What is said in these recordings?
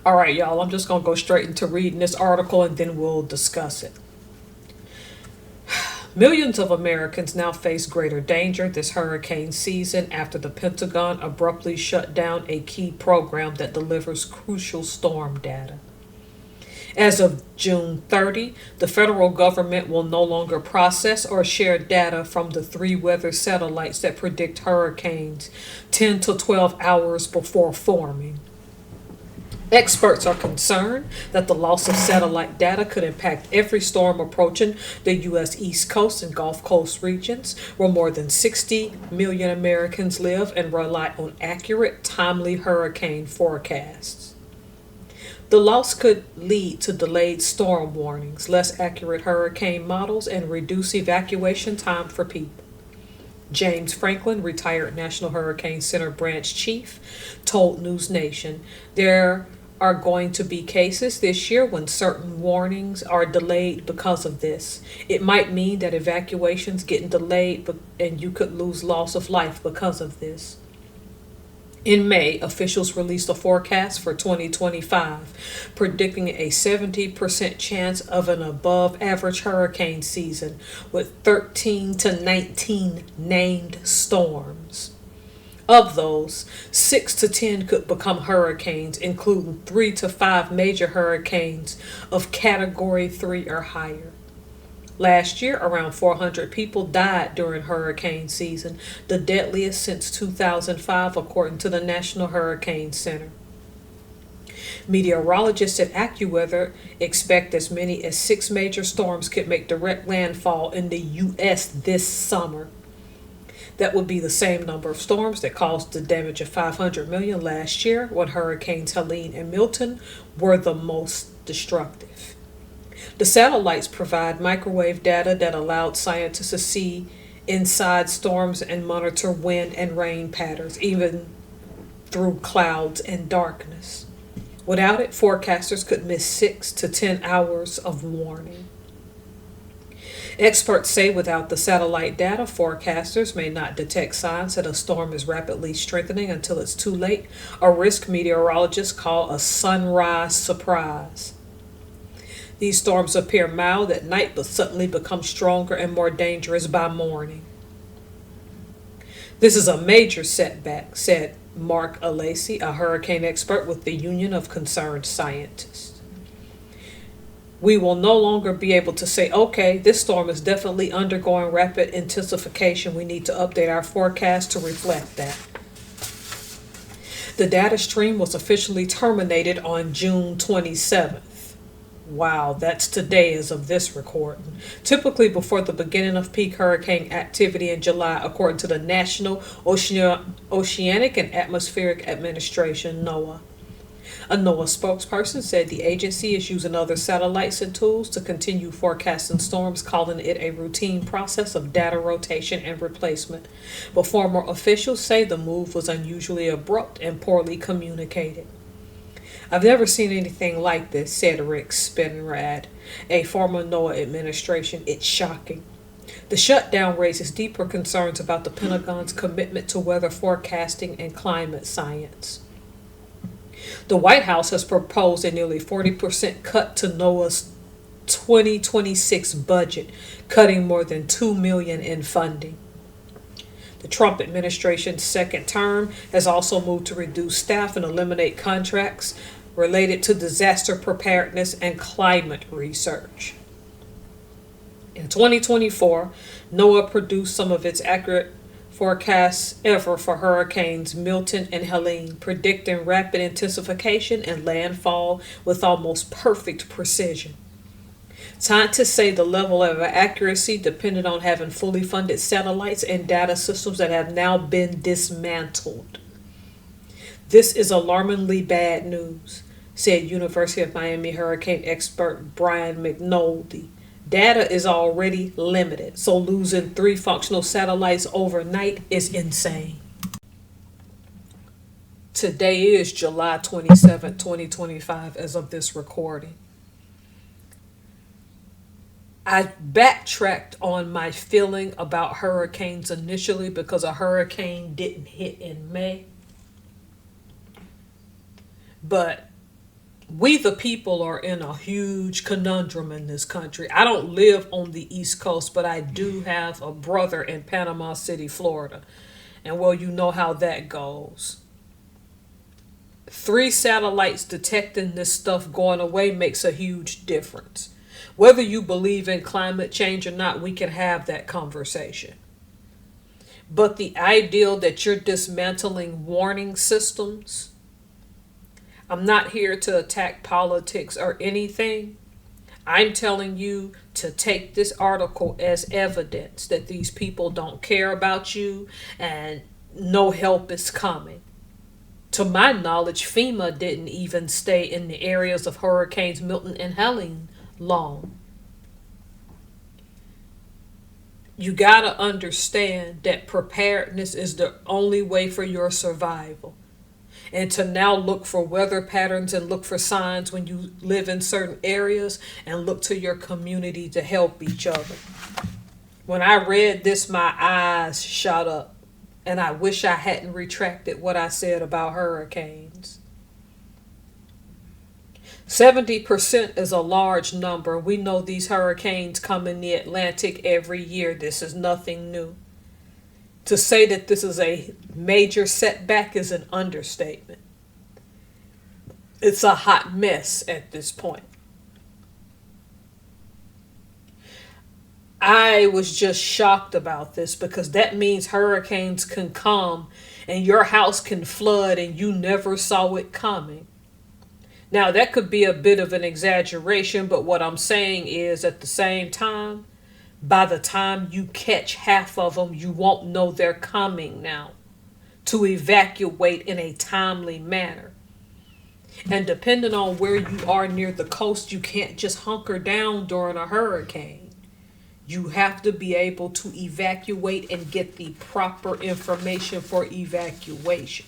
All right, y'all, I'm just going to go straight into reading this article and then we'll discuss it. Millions of Americans now face greater danger this hurricane season after the Pentagon abruptly shut down a key program that delivers crucial storm data. As of June 30, the federal government will no longer process or share data from the three weather satellites that predict hurricanes 10 to 12 hours before forming. Experts are concerned that the loss of satellite data could impact every storm approaching the U.S. East Coast and Gulf Coast regions, where more than 60 million Americans live and rely on accurate, timely hurricane forecasts. The loss could lead to delayed storm warnings, less accurate hurricane models, and reduce evacuation time for people. James Franklin, retired National Hurricane Center branch chief, told News Nation there are going to be cases this year when certain warnings are delayed because of this. It might mean that evacuations getting delayed and you could lose loss of life because of this. In May, officials released a forecast for 2025, predicting a 70% chance of an above average hurricane season with 13 to 19 named storms. Of those, 6 to 10 could become hurricanes, including 3 to 5 major hurricanes of Category 3 or higher. Last year, around 400 people died during hurricane season, the deadliest since 2005, according to the National Hurricane Center. Meteorologists at AccuWeather expect as many as 6 major storms could make direct landfall in the U.S. this summer. That would be the same number of storms that caused the damage of 500 million last year when Hurricanes Helene and Milton were the most destructive. The satellites provide microwave data that allowed scientists to see inside storms and monitor wind and rain patterns, even through clouds and darkness. Without it, forecasters could miss 6 to 10 hours of warning. Experts say without the satellite data, forecasters may not detect signs that a storm is rapidly strengthening until it's too late, a risk meteorologists call a sunrise surprise. These storms appear mild at night but suddenly become stronger and more dangerous by morning. This is a major setback, said Mark Alacy, a hurricane expert with the Union of Concerned Scientists. We will no longer be able to say, okay, this storm is definitely undergoing rapid intensification. We need to update our forecast to reflect that. The data stream was officially terminated on June 27th. Wow, that's today as of this recording. Typically before the beginning of peak hurricane activity in July, according to the National Oceanic and Atmospheric Administration, NOAA. A NOAA spokesperson said the agency is using other satellites and tools to continue forecasting storms, calling it a routine process of data rotation and replacement. But former officials say the move was unusually abrupt and poorly communicated. I've never seen anything like this, said Rick Spinrad, a former NOAA administration. It's shocking. The shutdown raises deeper concerns about the Pentagon's commitment to weather forecasting and climate science. The White House has proposed a nearly 40% cut to NOAA's 2026 budget, cutting more than $2 million in funding. The Trump administration's second term has also moved to reduce staff and eliminate contracts related to disaster preparedness and climate research. In 2024, NOAA produced some of its accurate forecasts ever for hurricanes Milton and Helene, predicting rapid intensification and landfall with almost perfect precision. Scientists say the level of accuracy depended on having fully funded satellites and data systems that have now been dismantled. This is alarmingly bad news, said University of Miami hurricane expert Brian McNulty. Data is already limited, so losing 3 functional satellites overnight is insane. Today is July 27, 2025, as of this recording. I backtracked on my feeling about hurricanes initially because a hurricane didn't hit in May. But We the people are in a huge conundrum in this country. I don't live on the East Coast, but I do have a brother in Panama City, Florida. And well, you know how that goes. Three satellites detecting this stuff going away makes a huge difference. Whether you believe in climate change or not, we can have that conversation. But the ideal that you're dismantling warning systems, I'm not here to attack politics or anything. I'm telling you to take this article as evidence that these people don't care about you and no help is coming. To my knowledge, FEMA didn't even stay in the areas of Hurricanes Milton and Helene long. You gotta understand that preparedness is the only way for your survival. And to now look for weather patterns and look for signs when you live in certain areas and look to your community to help each other. When I read this, my eyes shot up. And I wish I hadn't retracted what I said about hurricanes. 70% is a large number. We know these hurricanes come in the Atlantic every year. This is nothing new. To say that this is a major setback is an understatement. It's a hot mess at this point. I was just shocked about this because that means hurricanes can come and your house can flood and you never saw it coming. Now, that could be a bit of an exaggeration, but what I'm saying is at the same time, by the time you catch half of them, you won't know they're coming now to evacuate in a timely manner. And depending on where you are near the coast, you can't just hunker down during a hurricane. You have to be able to evacuate and get the proper information for evacuation.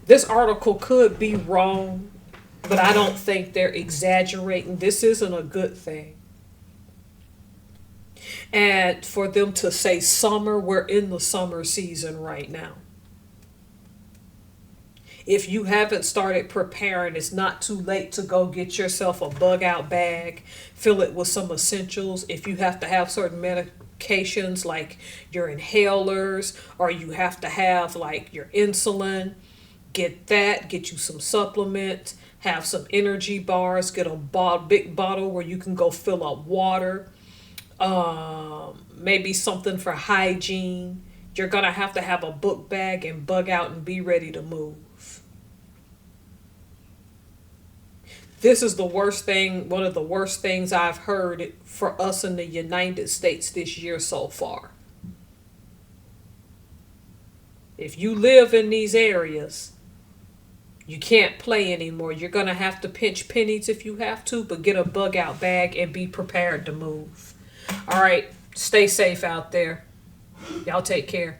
This article could be wrong, but I don't think they're exaggerating. This isn't a good thing. And for them to say summer, we're in the summer season right now. If you haven't started preparing, it's not too late to go get yourself a bug out bag, fill it with some essentials. If you have to have certain medications like your inhalers, or you have to have like your insulin, get that, get you some supplements, have some energy bars, get a big bottle where you can go fill up water, maybe something for hygiene. You're going to have a book bag and bug out and be ready to move. This is the worst thing, one of the worst things I've heard for us in the United States this year so far. If you live in these areas, you can't play anymore. You're going to have to pinch pennies if you have to, but get a bug out bag and be prepared to move. All right, stay safe out there. Y'all take care.